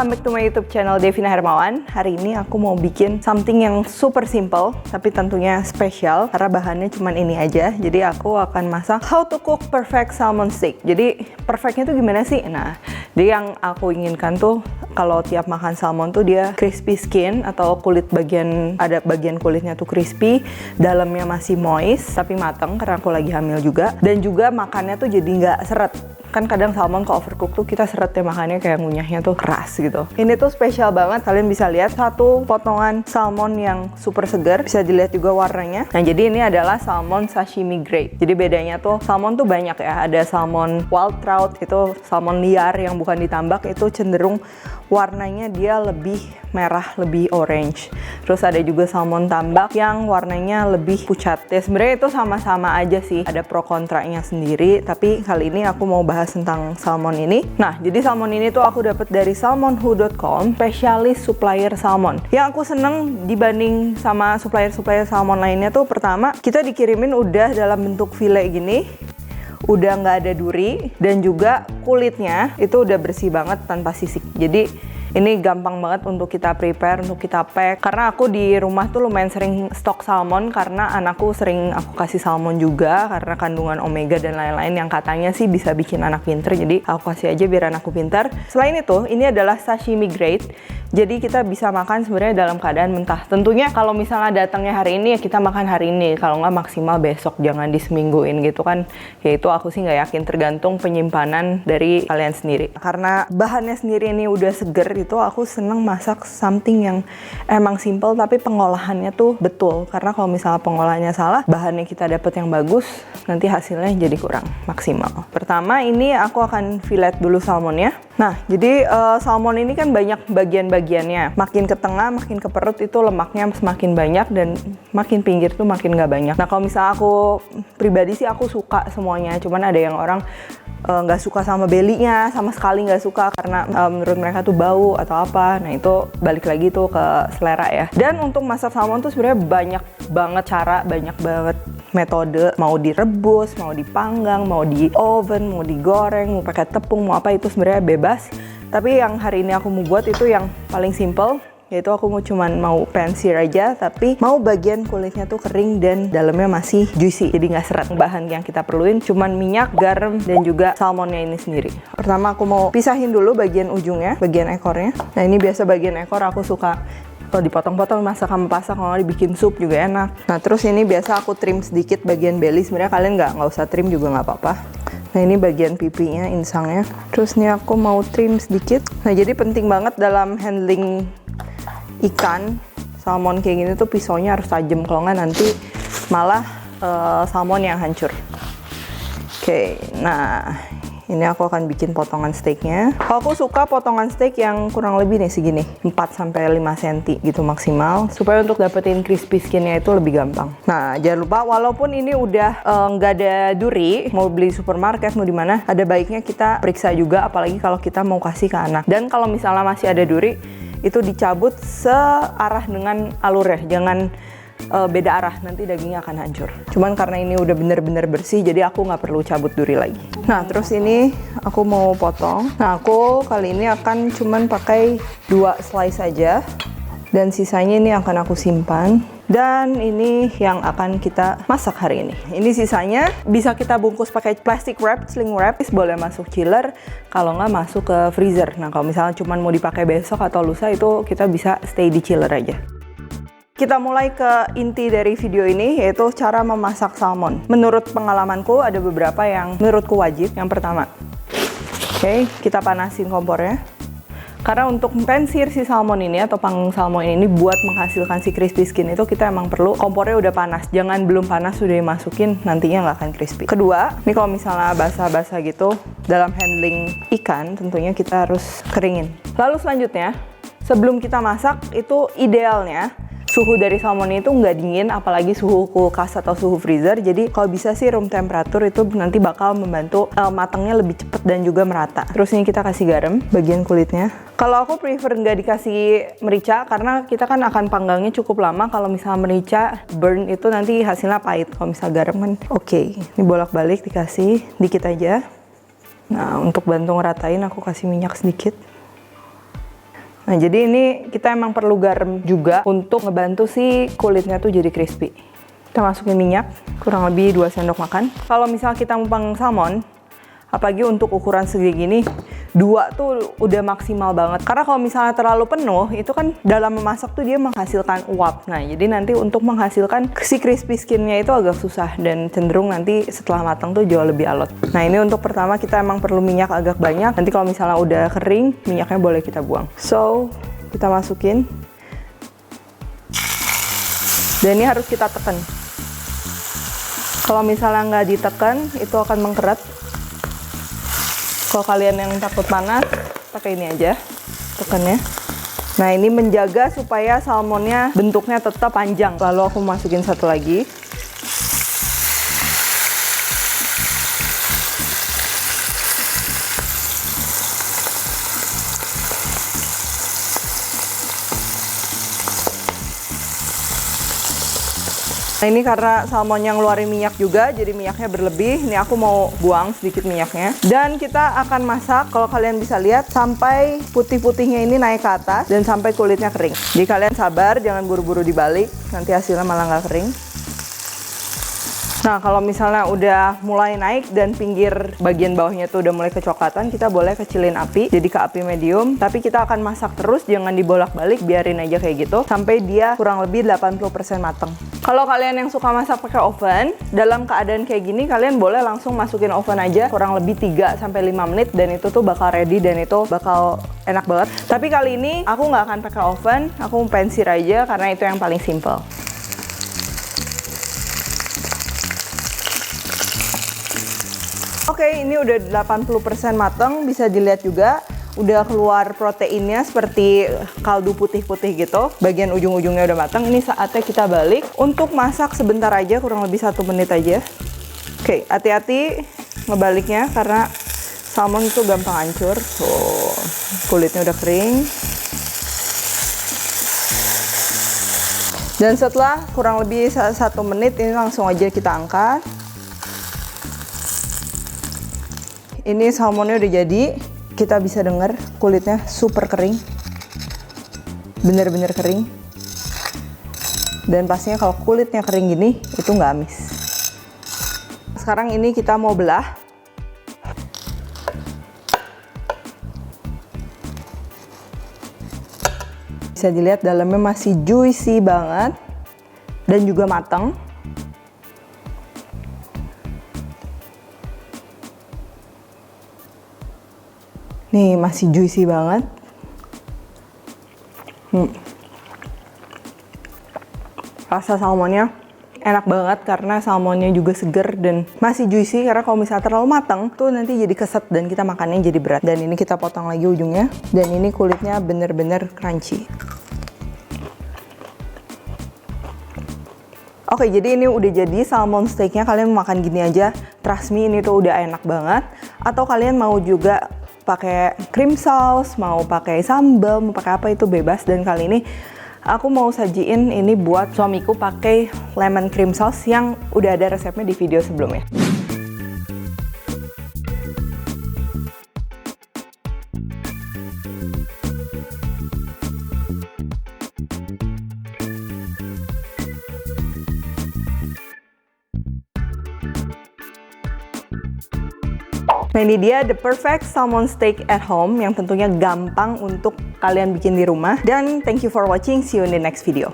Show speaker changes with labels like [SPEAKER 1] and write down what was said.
[SPEAKER 1] welcome back to my YouTube channel Devina Hermawan. Hari ini aku mau bikin something yang super simple, tapi tentunya spesial karena bahannya cuma ini aja. Jadi aku akan masak how to cook perfect salmon steak. Jadi perfectnya tuh gimana sih? Nah, jadi yang aku inginkan tuh kalau tiap makan salmon tuh dia crispy skin atau kulit ada bagian kulitnya tuh crispy, dalamnya masih moist tapi matang karena aku lagi hamil juga, dan juga makannya tuh jadi nggak seret. Kan kadang salmon kalau overcook tuh kita seret ya makannya kayak ngunyahnya tuh keras gitu. Ini tuh spesial banget, kalian bisa lihat satu potongan salmon yang super segar, bisa dilihat juga warnanya. Nah jadi ini adalah salmon sashimi grade. Jadi bedanya tuh salmon tuh banyak ya, ada salmon wild trout, itu salmon liar yang bukan ditambak, itu cenderung warnanya dia lebih merah, lebih orange. Terus ada juga salmon tambak yang warnanya lebih pucat. Ya sebenarnya itu sama-sama aja sih, ada pro kontranya sendiri, tapi kali ini aku mau bahas tentang salmon ini. Nah, jadi salmon ini tuh aku dapat dari salmonwho.com, spesialis supplier salmon. Yang aku seneng dibanding sama supplier-supplier salmon lainnya tuh, pertama, kita dikirimin udah dalam bentuk file gini, udah nggak ada duri, dan juga kulitnya itu udah bersih banget tanpa sisik. Jadi ini gampang banget untuk kita prepare, untuk kita pack. Karena aku di rumah tuh lumayan sering stok salmon karena anakku sering aku kasih salmon juga karena kandungan omega dan lain-lain yang katanya sih bisa bikin anak pinter. Jadi aku kasih aja biar anakku pinter. Selain itu, ini adalah sashimi grade. Jadi kita bisa makan sebenarnya dalam keadaan mentah. Tentunya kalau misalnya datangnya hari ini ya kita makan hari ini. Kalau nggak maksimal besok, jangan disemingguin gitu kan. Ya itu aku sih nggak yakin, tergantung penyimpanan dari kalian sendiri. Karena bahannya sendiri ini udah seger, itu aku seneng masak something yang emang simple tapi pengolahannya tuh betul. Karena kalau misalnya pengolahannya salah, bahannya kita dapet yang bagus, nanti hasilnya jadi kurang maksimal. Pertama ini aku akan fillet dulu salmonnya. Nah jadi salmon ini kan banyak bagian-bagiannya. Makin ke tengah, makin ke perut itu lemaknya semakin banyak, dan makin pinggir tuh makin nggak banyak. Nah kalau misalnya aku pribadi sih aku suka semuanya, cuman ada yang orang nggak suka sama belly-nya, sama sekali nggak suka karena menurut mereka tuh bau atau apa. Nah itu balik lagi tuh ke selera ya. Dan untuk masak salmon tuh sebenarnya banyak banget cara, banyak banget metode. Mau direbus, mau dipanggang, mau di oven, mau digoreng, mau pakai tepung, mau apa, itu sebenarnya bebas. Tapi yang hari ini aku mau buat itu yang paling simple, yaitu aku mau pan sear aja, tapi mau bagian kulitnya tuh kering dan dalamnya masih juicy, jadi nggak seret. Bahan yang kita perluin cuman minyak, garam, dan juga salmonnya ini sendiri. Pertama aku mau pisahin dulu bagian ujungnya, bagian ekornya. Nah ini biasa bagian ekor aku suka dipotong-potong, masak sama pasak, kalau dibikin sup juga enak. Nah terus ini biasa aku trim sedikit bagian belly, sebenarnya kalian nggak usah trim juga nggak apa-apa. Nah ini bagian pipinya, insangnya. Terus nih aku mau trim sedikit. Nah jadi penting banget dalam handling ikan salmon kayak gini tuh pisaunya harus tajam, kalau nggak nanti malah salmon yang hancur. Oke, nah ini aku akan bikin potongan steaknya. Kalau aku suka potongan steak yang kurang lebih nih segini, 4-5 cm gitu maksimal, supaya untuk dapetin crispy skinnya itu lebih gampang. Nah jangan lupa, walaupun ini udah nggak ada duri, mau beli supermarket mau di mana, ada baiknya kita periksa juga, apalagi kalau kita mau kasih ke anak. Dan kalau misalnya masih ada duri, itu dicabut searah dengan alurnya, jangan beda arah, nanti dagingnya akan hancur. Cuman karena ini udah bener-bener bersih, jadi aku nggak perlu cabut duri lagi. Nah terus ini aku mau potong. Nah aku kali ini akan cuman pakai 2 slice aja, dan sisanya ini akan aku simpan. Dan ini yang akan kita masak hari ini. Ini sisanya bisa kita bungkus pakai plastic wrap, sling wrap, boleh masuk chiller, kalau nggak masuk ke freezer. Nah kalau misalnya cuma mau dipakai besok atau lusa, itu kita bisa stay di chiller aja. Kita mulai ke inti dari video ini, yaitu cara memasak salmon. Menurut pengalamanku ada beberapa yang menurutku wajib. Yang pertama, oke, kita panasin kompornya. Karena untuk pan sear si salmon ini atau panggang salmon ini buat menghasilkan si crispy skin itu kita emang perlu kompornya udah panas. Jangan belum panas sudah dimasukin, nantinya nggak akan crispy. Kedua, ini kalau misalnya basah-basah gitu, dalam handling ikan tentunya kita harus keringin. Lalu selanjutnya, sebelum kita masak itu idealnya suhu dari salmon itu nggak dingin, apalagi suhu kulkas atau suhu freezer. Jadi kalau bisa sih room temperature itu nanti bakal membantu matangnya lebih cepet dan juga merata. Terus ini kita kasih garam bagian kulitnya. Kalau aku prefer nggak dikasih merica, karena kita kan akan panggangnya cukup lama. Kalau misalnya merica burn itu nanti hasilnya pahit. Kalau misalnya garam kan oke. Ini bolak-balik dikasih dikit aja. Nah untuk bantu ngeratain aku kasih minyak sedikit. Nah, jadi ini kita emang perlu garam juga untuk ngebantu si kulitnya tuh jadi crispy. Kita masukin minyak, kurang lebih 2 sendok makan. Kalau misal kita mau panggang salmon, apalagi untuk ukuran segini, 2 tuh udah maksimal banget. Karena kalau misalnya terlalu penuh, itu kan dalam memasak tuh dia menghasilkan uap. Nah, jadi nanti untuk menghasilkan si crispy skinnya itu agak susah dan cenderung nanti setelah matang tuh jauh lebih alot. Nah, ini untuk pertama kita emang perlu minyak agak banyak. Nanti kalau misalnya udah kering, minyaknya boleh kita buang. So, kita masukin. Dan ini harus kita tekan. Kalau misalnya nggak ditekan, itu akan mengkeret. Kalau kalian yang takut panas, pakai ini aja tekannya. Nah, ini menjaga supaya salmonnya bentuknya tetap panjang. Lalu aku masukin satu lagi. Nah, ini karena salmonnya ngeluarin minyak juga, jadi minyaknya berlebih. Ini aku mau buang sedikit minyaknya. Dan kita akan masak, kalau kalian bisa lihat, sampai putih-putihnya ini naik ke atas dan sampai kulitnya kering. Jadi kalian sabar, jangan buru-buru dibalik, nanti hasilnya malah nggak kering. Nah, kalau misalnya udah mulai naik dan pinggir bagian bawahnya tuh udah mulai kecoklatan, kita boleh kecilin api, jadi ke api medium. Tapi kita akan masak terus, jangan dibolak-balik, biarin aja kayak gitu, sampai dia kurang lebih 80% mateng. Kalau kalian yang suka masak pakai oven, dalam keadaan kayak gini, kalian boleh langsung masukin oven aja, kurang lebih 3-5 menit, dan itu tuh bakal ready, dan itu bakal enak banget. Tapi kali ini, aku nggak akan pakai oven, aku pensir aja, karena itu yang paling simple. Oke, ini udah 80% mateng, bisa dilihat juga udah keluar proteinnya seperti kaldu putih-putih gitu. Bagian ujung-ujungnya udah mateng. Ini saatnya kita balik untuk masak sebentar aja, kurang lebih 1 menit aja. Oke, hati-hati ngebaliknya karena salmon itu gampang hancur. Tuh, kulitnya udah kering. Dan setelah kurang lebih 1 menit, ini langsung aja kita angkat. Ini salmonnya udah jadi, kita bisa dengar kulitnya super kering, bener-bener kering. Dan pastinya kalau kulitnya kering gini, itu nggak amis. Sekarang ini kita mau belah. Bisa dilihat dalamnya masih juicy banget dan juga matang. Nih, masih juicy banget. Rasa salmonnya enak banget karena salmonnya juga seger dan masih juicy, karena kalau misalnya terlalu matang tuh nanti jadi keset dan kita makannya jadi berat. Dan ini kita potong lagi ujungnya, dan ini kulitnya bener-bener crunchy. Oke, jadi ini udah jadi salmon steaknya. Kalian mau makan gini aja, trust me, ini tuh udah enak banget. Atau kalian mau juga pakai cream sauce, mau pakai sambal, mau pakai apa itu bebas. Dan kali ini aku mau sajiin ini buat suamiku pakai lemon cream sauce yang udah ada resepnya di video sebelumnya. Nah, ini dia the perfect salmon steak at home yang tentunya gampang untuk kalian bikin di rumah. Dan thank you for watching, see you in the next video.